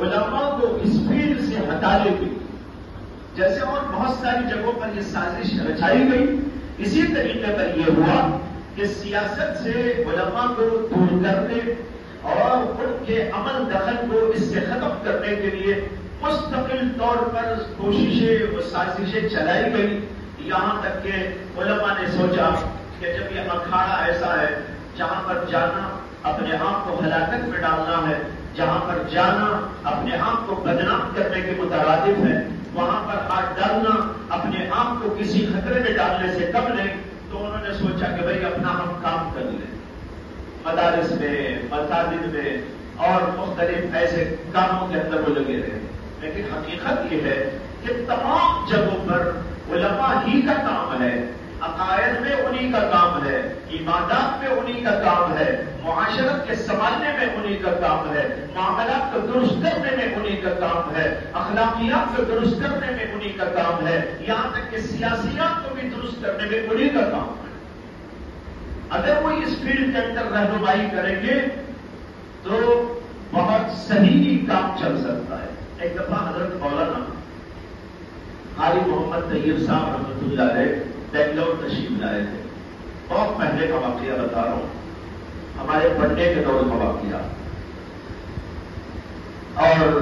علماء کو اس فیلڈ سے ہٹانے کی، جیسے اور بہت ساری جگہوں پر یہ سازش رچائی گئی، اسی طریقے پر یہ ہوا کہ سیاست سے علماء کو دور کرنے اور ان کے عمل دخل کو اس سے ختم کرنے کے لیے مستقل طور پر کوششیں و سازشیں چلائی گئی، یہاں تک کہ علماء نے سوچا کہ جب یہ اکھاڑا ایسا ہے جہاں پر جانا اپنے آپ کو ہلاکت میں ڈالنا ہے، جہاں پر جانا اپنے آپ کو بدنام کرنے کے مترادف ہے، وہاں پر ہاتھ ڈالنا اپنے آپ کو کسی خطرے میں ڈالنے سے کم نہیں، تو انہوں نے سوچا کہ بھئی اپنا ہم کام کر لیں، مدارس میں، مساجد میں اور مختلف ایسے کاموں کے اندر وہ لگے رہے۔ لیکن حقیقت یہ ہے کہ تمام جگہوں پر علماء ہی کا کام ہے، عقائد میں انہی کا کام ہے، عبادات میں انہی کا کام ہے، معاشرت کے سنبھالنے میں انہی کا کام ہے، معاملات کو درست کرنے میں انہی کا کام ہے، اخلاقیات کو درست کرنے میں انہی کا کام ہے، یہاں تک کہ سیاسیات کو بھی درست کرنے میں انہی کا کام ہے۔ اگر وہ اس فیلڈ کے اندر رہنمائی کریں گے تو بہت صحیح کام چل سکتا ہے۔ ایک دفعہ حضرت مولانا قاری محمد طیب صاحب رحمۃ اللہ علیہ بنگلور تشریف لائے تھے، بہت پہلے کا واقعہ بتا رہا ہوں، ہمارے پڑھنے کے دور کا واقعہ، اور